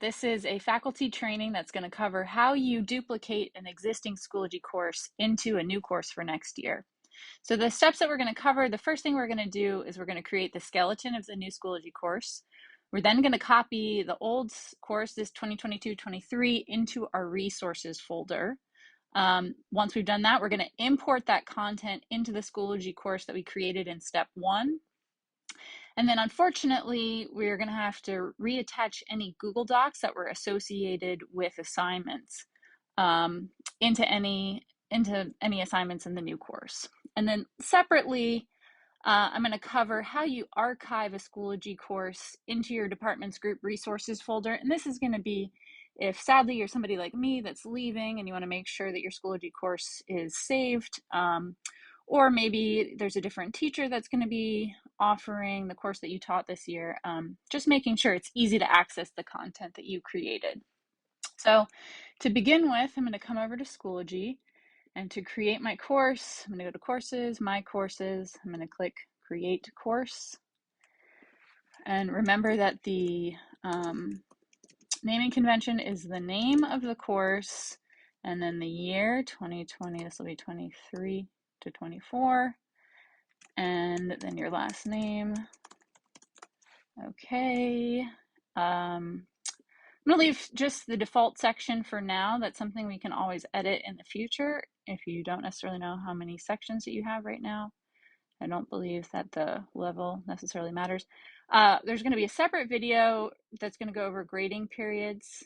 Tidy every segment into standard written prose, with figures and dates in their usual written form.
This is a faculty training that's going to cover how you duplicate an existing Schoology course into a new course for next year. So the steps that we're going to cover, the first thing we're going to do is we're going to create the skeleton of the new Schoology course. We're then going to copy the old course, this 2022-23, into our resources folder. Once we've done that, we're going to import that content into the Schoology course that we created in step 1. And then unfortunately, we're going to have to reattach any Google Docs that were associated with assignments into any assignments in the new course. And then separately, I'm going to cover how you archive a Schoology course into your department's group resources folder. And this is going to be if sadly you're somebody like me that's leaving and you want to make sure that your Schoology course is saved, or maybe there's a different teacher that's going to be offering the course that you taught this year, just making sure it's easy to access the content that you created. So to begin with, I'm going to come over to Schoology, and to create my course, I'm going to go to Courses, My Courses. I'm going to click Create Course. And remember that the naming convention is the name of the course, and then the year, 2020, this will be 23 to 24, and then your last name. Okay. I'm going to leave just the default section for now. That's something we can always edit in the future if you don't necessarily know how many sections that you have right now. I don't believe that the level necessarily matters. There's going to be a separate video that's going to go over grading periods.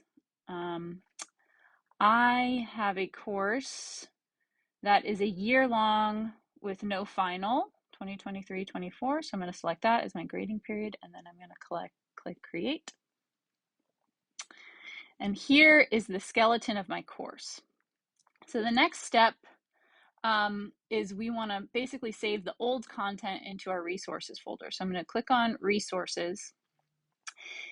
I have a course that is a year long with no final, 2023-24. So I'm going to select that as my grading period, and then I'm going to click Create. And here is the skeleton of my course. So the next step is we want to basically save the old content into our resources folder. So I'm going to click on Resources.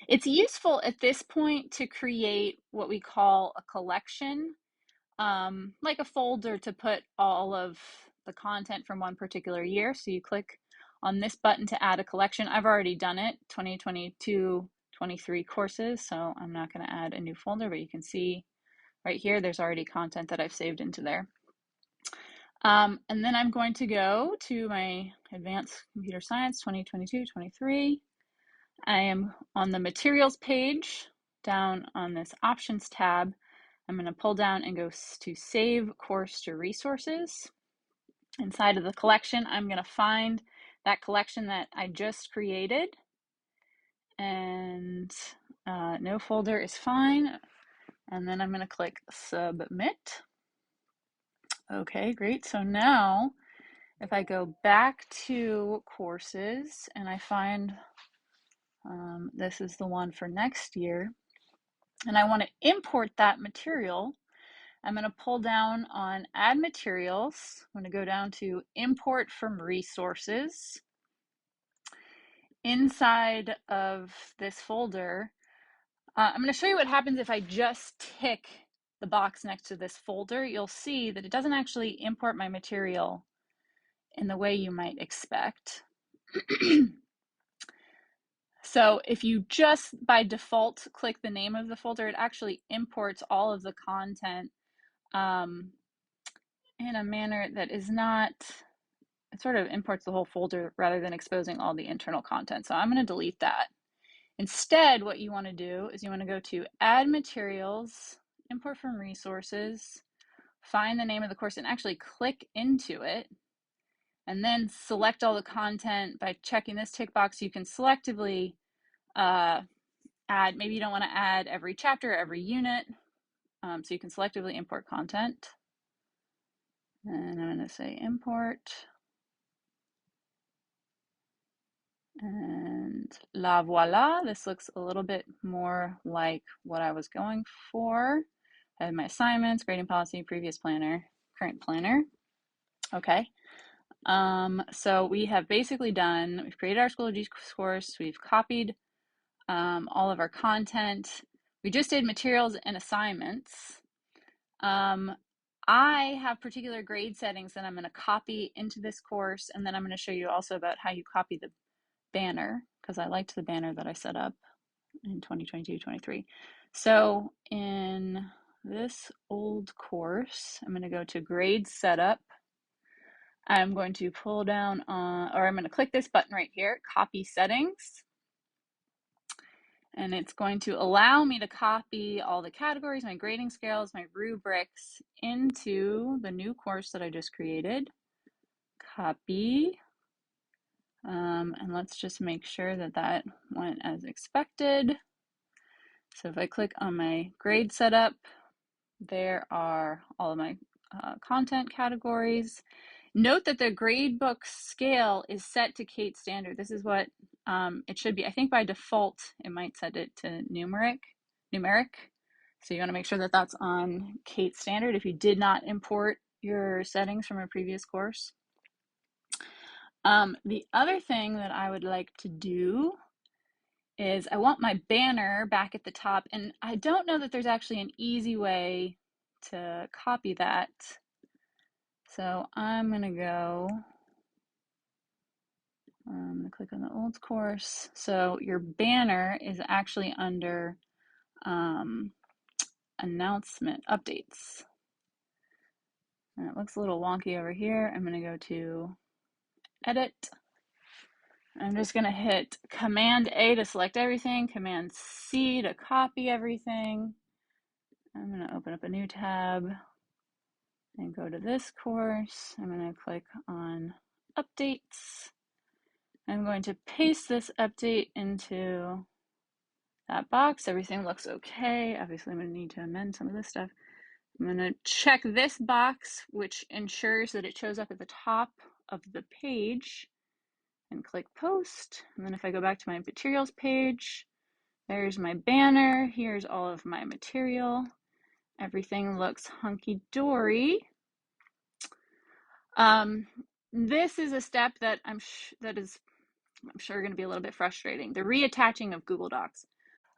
It's useful at this point to create what we call a collection, like a folder to put all of the content from one particular year. So you click on this button to add a collection. I've already done it, 2022-23 courses, so I'm not going to add a new folder, but you can see right here there's already content that I've saved into there. And then I'm going to go to my Advanced Computer Science 2022-23. I am on the Materials page down on this Options tab. I'm going to pull down and go to Save Course to Resources. Inside of the collection, I'm going to find that collection that I just created, and no folder is fine. And then I'm going to click Submit. Okay, great. So now if I go back to Courses and I find this is the one for next year, and I want to import that material, I'm going to pull down on Add Materials. I'm going to go down to Import from Resources. Inside of this folder, I'm going to show you what happens if I just tick the box next to this folder. You'll see that it doesn't actually import my material in the way you might expect. So if you just by default click the name of the folder, it actually imports all of the content in a manner that is not, it sort of imports the whole folder rather than exposing all the internal content. So I'm going to delete that. Instead, what you want to do is you want to go to Add Materials, Import from Resources, find the name of the course and actually click into it, and then select all the content by checking this tick box. You can selectively add, maybe you don't want to add every chapter, every unit, so you can selectively import content. And I'm going to say import. And la voila, this looks a little bit more like what I was going for. I have my assignments, grading policy, previous planner, current planner. Okay. So we have basically done, we've created our Schoology course, we've copied all of our content. We just did materials and assignments. I have particular grade settings that I'm going to copy into this course, and then I'm going to show you also about how you copy the banner, because I liked the banner that I set up in 2022-23. So in this old course, I'm going to go to grade setup. I'm going to pull down on, or I'm going to click this button right here, copy settings. And it's going to allow me to copy all the categories, my grading scales, my rubrics into the new course that I just created. Copy. And let's just make sure that that went as expected. So if I click on my grade setup, there are all of my content categories. Note that the gradebook scale is set to Kate standard. This is what it should be. I think by default, it might set it to numeric. So you want to make sure that that's on Kate standard if you did not import your settings from a previous course. The other thing that I would like to do is I want my banner back at the top, and I don't know that there's actually an easy way to copy that. So I'm going to go, I'm going to click on the old course. So your banner is actually under announcement updates. And it looks a little wonky over here. I'm going to go to edit. I'm just going to hit Command A to select everything, Command C to copy everything. I'm going to open up a new tab and go to this course. I'm going to click on updates. I'm going to paste this update into that box. Everything looks okay. Obviously, I'm going to need to amend some of this stuff. I'm going to check this box, which ensures that it shows up at the top of the page, and click post. And then if I go back to my materials page, there's my banner. Here's all of my material. Everything looks hunky-dory. This is a step that I'm sure going to be a little bit frustrating. The reattaching of Google Docs.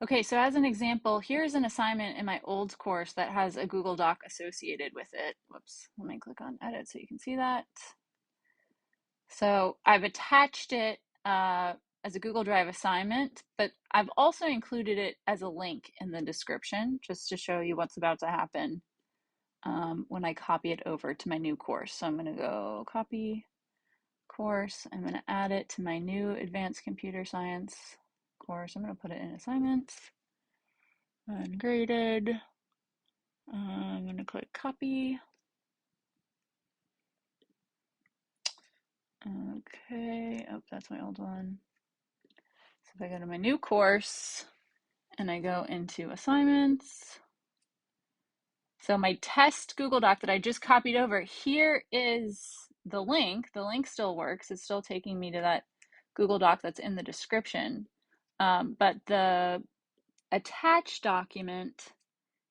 Okay, so as an example, here's an assignment in my old course that has a Google Doc associated with it. Whoops, let me click on edit so you can see that. So I've attached it as a Google Drive assignment, but I've also included it as a link in the description just to show you what's about to happen when I copy it over to my new course. So I'm going to go copy course. I'm going to add it to my new advanced computer science course. I'm going to put it in assignments, ungraded. I'm going to click copy. Okay, oh, that's my old one. So if I go to my new course and I go into assignments, so my test Google Doc that I just copied over, here is the link. The link still works. It's still taking me to that Google Doc that's in the description. But the attached document,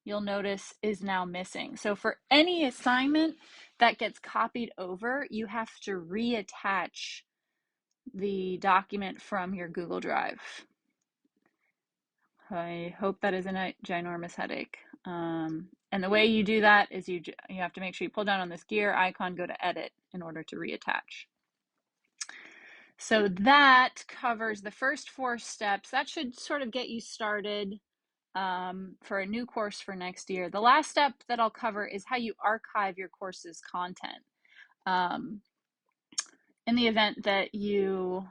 you'll notice, is now missing. So for any assignment that gets copied over, you have to reattach the document from your Google Drive. I hope that isn't a ginormous headache. And the way you do that is you have to make sure you pull down on this gear icon, go to edit in order to reattach. So that covers the first 4 steps. That should sort of get you started for a new course for next year. The last step that I'll cover is how you archive your course's content. In the event that you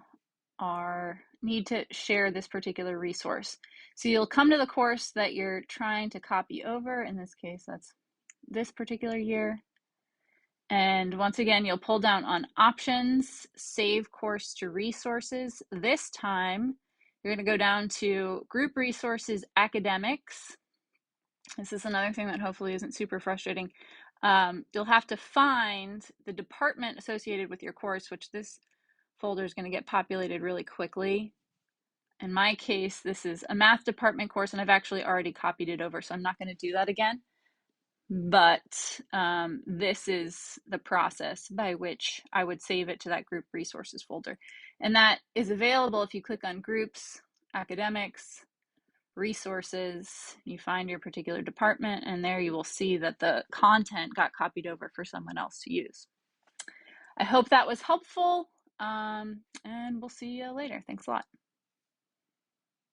need to share this particular resource. So you'll come to the course that you're trying to copy over. In this case, that's this particular year. And once again, you'll pull down on options, save course to resources. This time, you're going to go down to group resources, academics. This is another thing that hopefully isn't super frustrating. You'll have to find the department associated with your course, which this folder is going to get populated really quickly. In my case, this is a math department course, and I've actually already copied it over, so I'm not going to do that again. But this is the process by which I would save it to that group resources folder. And that is available if you click on groups, academics, resources, you find your particular department, and there you will see that the content got copied over for someone else to use. I hope that was helpful, and we'll see you later. Thanks a lot.